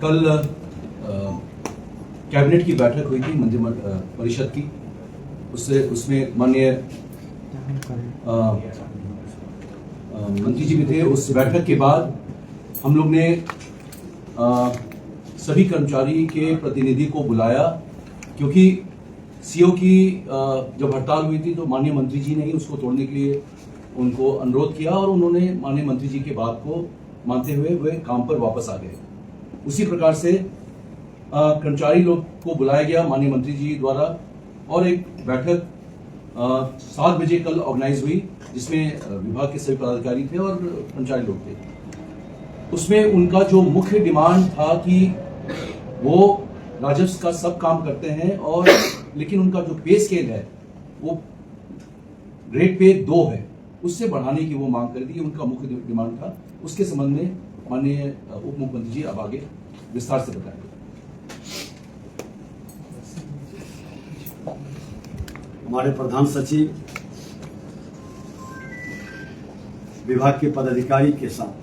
कल कैबिनेट की बैठक हुई थी मंत्रि परिषद की। उसमें माननीय मंत्री जी भी थे। उस बैठक के बाद हम लोग ने सभी कर्मचारी के प्रतिनिधि को बुलाया, क्योंकि सीओ की जब हड़ताल हुई थी तो माननीय मंत्री जी ने ही उसको तोड़ने के लिए उनको अनुरोध किया और उन्होंने माननीय मंत्री जी की बात को मानते हुए वे काम पर वापस आ गए। उसी प्रकार से कर्मचारी लोग को बुलाया गया माननीय मंत्री जी द्वारा और एक बैठक 7 बजे कल ऑर्गेनाइज हुई, जिसमें विभाग के सभी पदाधिकारी थे और कर्मचारी लोग थे। उसमें उनका जो मुख्य डिमांड था कि वो राजस्व का सब काम करते हैं और लेकिन उनका जो पे स्केल है वो ग्रेड पे 2 है, उससे बढ़ाने की वो मांग कर दी। उनका मुख्य डिमांड था। उसके संबंध में माननीय उप मुख्यमंत्री जी अब आगे विस्तार से बताएंगे। हमारे प्रधान सचिव विभाग के पदाधिकारी के साथ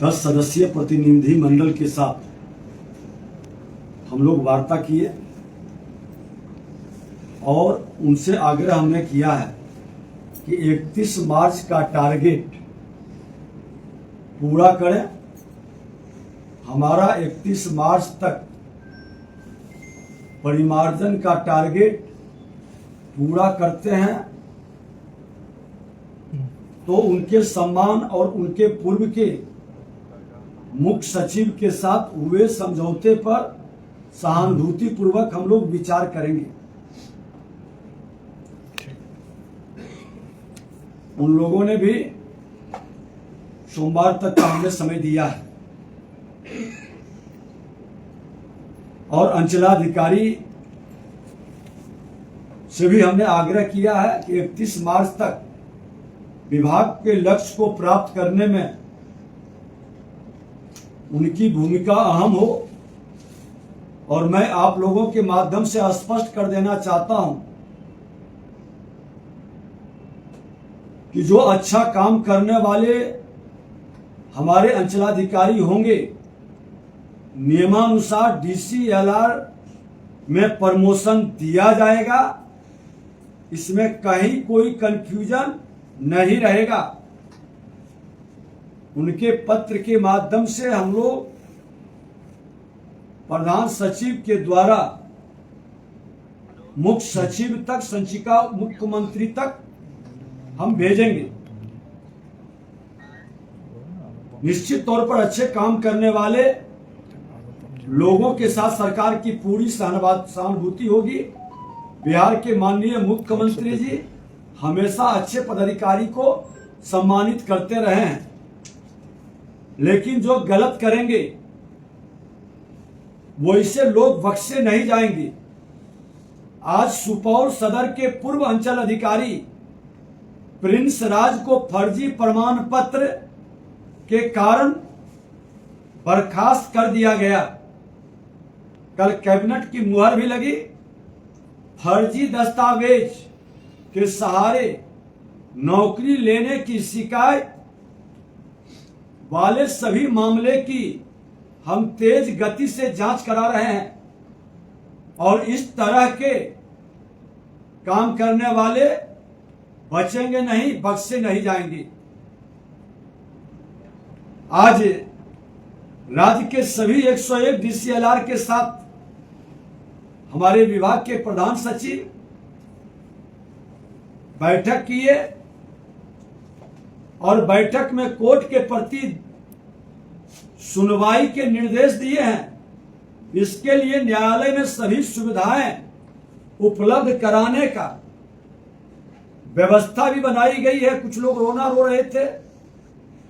10 सदस्यीय प्रतिनिधि मंडल के साथ हम लोग वार्ता किए और उनसे आग्रह हमने किया है कि 31 मार्च का टारगेट पूरा करें। हमारा 31 मार्च तक परिमार्जन का टारगेट पूरा करते हैं तो उनके सम्मान और उनके पूर्व के मुख्य सचिव के साथ हुए समझौते पर सहानुभूति पूर्वक हम लोग विचार करेंगे। उन लोगों ने भी सोमवार तक का हमने समय दिया है और अंचलाधिकारी से भी हमने आग्रह किया है कि 31 मार्च तक विभाग के लक्ष्य को प्राप्त करने में उनकी भूमिका अहम हो। और मैं आप लोगों के माध्यम से स्पष्ट कर देना चाहता हूं कि जो अच्छा काम करने वाले हमारे अंचलाधिकारी होंगे, नियमानुसार DCLR में प्रमोशन दिया जाएगा। इसमें कहीं कोई कंफ्यूजन नहीं रहेगा। उनके पत्र के माध्यम से हम लोग प्रधान सचिव के द्वारा मुख्य सचिव तक, संचिका मुख्यमंत्री तक हम भेजेंगे। निश्चित तौर पर अच्छे काम करने वाले लोगों के साथ सरकार की पूरी सहानुभूति होगी। बिहार के माननीय मुख्यमंत्री जी हमेशा अच्छे पदाधिकारी को सम्मानित करते रहे हैं, लेकिन जो गलत करेंगे वो इसे लोग बख्शे नहीं जाएंगे। आज सुपौल सदर के पूर्व अंचल अधिकारी प्रिंस राज को फर्जी प्रमाण पत्र के कारण बर्खास्त कर दिया गया। कल कैबिनेट की मुहर भी लगी। फर्जी दस्तावेज के सहारे नौकरी लेने की शिकायत वाले सभी मामले की हम तेज गति से जांच करा रहे हैं और इस तरह के काम करने वाले बचेंगे नहीं, बख्शे नहीं जाएंगे। आज राज्य के सभी 101 DCLR के साथ हमारे विभाग के प्रधान सचिव बैठक किए और बैठक में कोर्ट के प्रति सुनवाई के निर्देश दिए हैं। इसके लिए न्यायालय में सभी सुविधाएं उपलब्ध कराने का व्यवस्था भी बनाई गई है। कुछ लोग रोना रो रहे थे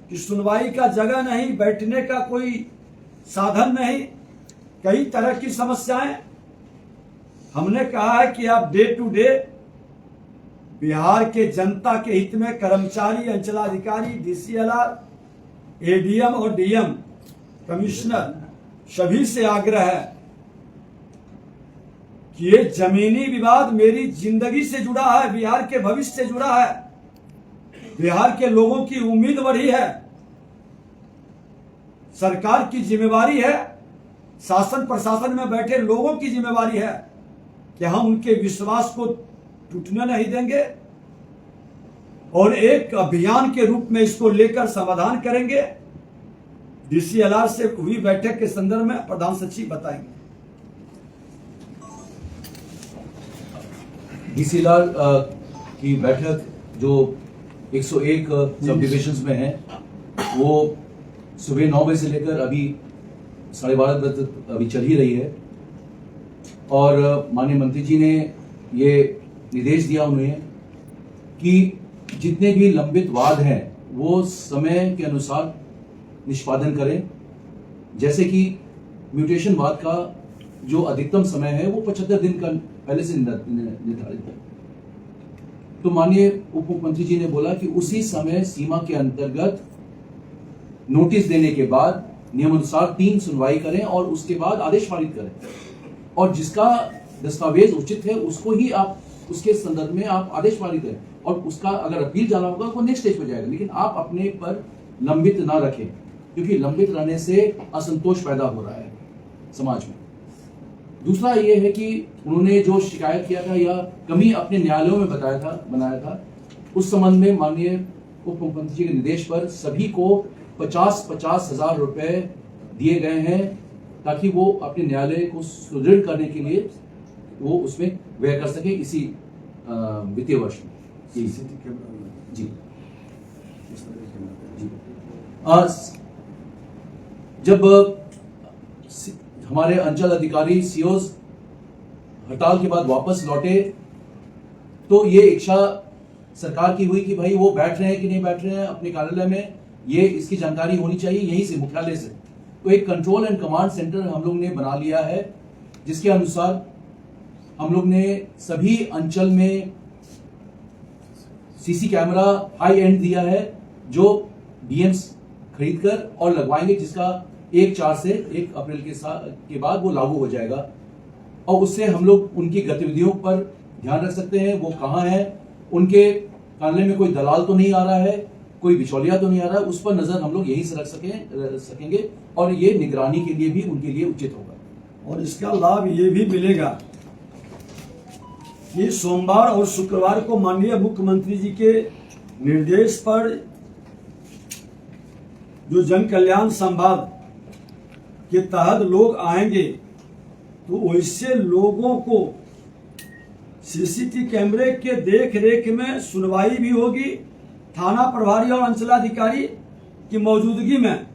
कि सुनवाई का जगह नहीं, बैठने का कोई साधन नहीं, कई तरह की समस्याएं। हमने कहा है कि आप डे टू डे बिहार के जनता के हित में कर्मचारी, अंचलाधिकारी, DCLR, ADM और DM कमिश्नर सभी से आग्रह है कि ये जमीनी विवाद मेरी जिंदगी से जुड़ा है, बिहार के भविष्य से जुड़ा है। बिहार के लोगों की उम्मीद बढ़ी है सरकार की जिम्मेवारी है, शासन प्रशासन में बैठे लोगों की जिम्मेवारी है कि हम उनके विश्वास को टूटने नहीं देंगे और एक अभियान के रूप में इसको लेकर समाधान करेंगे। DCLR से हुई बैठक के संदर्भ में प्रधान सचिव बताएंगे। DCLR की बैठक जो 101 सब डिविजन्स में है, वो सुबह 9 बजे से लेकर अभी 12:30 बजे तक अभी चल ही रही है। और माननीय मंत्री जी ने ये निर्देश दिया उन्हें कि जितने भी लंबित वाद हैं वो समय के अनुसार निष्पादन करें। जैसे कि म्यूटेशन वाद का जो अधिकतम समय है वो 75 दिन का पहले से निर्धारित है। तो माननीय उप मुख्यमंत्री जी ने बोला कि उसी समय सीमा के अंतर्गत नोटिस देने के बाद नियमानुसार 3 सुनवाई करें और उसके बाद आदेश पारित करें, और जिसका दस्तावेज उचित है उसको ही आप उसके संदर्भ में आप आदेश पारित करें, और उसका अगर अपील जाना होगा तो नेक्स्ट स्टेज पे जाएगा, लेकिन आप अपने पर लंबित ना रखें, क्योंकि लंबित रहने से असंतोष पैदा हो रहा है समाज में। दूसरा ये है कि उन्होंने जो शिकायत किया था या कमी अपने न्यायालयों में बनाया था, उस संबंध में माननीय उप मुख्यमंत्री जी के निर्देश पर सभी को 50-50 हजार रुपए दिए गए हैं, ताकि वो अपने न्यायालय को सुदृढ़ करने के लिए वो उसमें व्यय कर सके इसी वित्तीय वर्ष में। जी जी जब हमारे अंचल अधिकारी सीओज हड़ताल के बाद वापस लौटे तो ये इच्छा सरकार की हुई कि भाई वो बैठ रहे हैं कि नहीं बैठ रहे हैं अपने कार्यालय में, ये इसकी जानकारी होनी चाहिए यहीं से, मुख्यालय से। तो एक कंट्रोल एंड कमांड सेंटर हम लोग ने बना लिया है, जिसके अनुसार हम लोग ने सभी अंचल में सीसी कैमरा हाई एंड दिया है, जो डीएम्स खरीदकर और लगवाएंगे, जिसका 1/4 से 1 अप्रैल के बाद वो लागू हो जाएगा। और उससे हम लोग उनकी गतिविधियों पर ध्यान रख सकते हैं, वो कहाँ है, उनके कार्यालय में कोई दलाल तो नहीं आ रहा है, कोई बिचौलिया तो नहीं आ रहा है, उस पर नजर हम लोग यहीं से रख सकेंगे, और ये निगरानी के लिए भी उनके लिए उचित होगा। और इसका लाभ ये भी मिलेगा कि सोमवार और शुक्रवार को माननीय मुख्यमंत्री जी के निर्देश पर जो जन कल्याण संवाद के तहत लोग आएंगे, तो वैसे लोगों को सीसीटीवी कैमरे के देख रेख में सुनवाई भी होगी, थाना प्रभारी और अंचलाधिकारी की मौजूदगी में,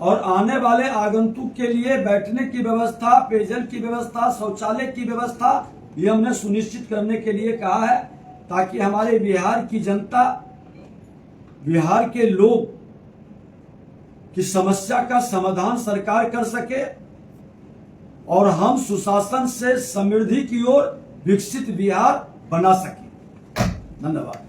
और आने वाले आगंतुक के लिए बैठने की व्यवस्था, पेयजल की व्यवस्था, शौचालय की व्यवस्था भी हमने सुनिश्चित करने के लिए कहा है, ताकि हमारे बिहार की जनता, बिहार के लोग की समस्या का समाधान सरकार कर सके और हम सुशासन से समृद्धि की ओर विकसित बिहार बना सके। धन्यवाद।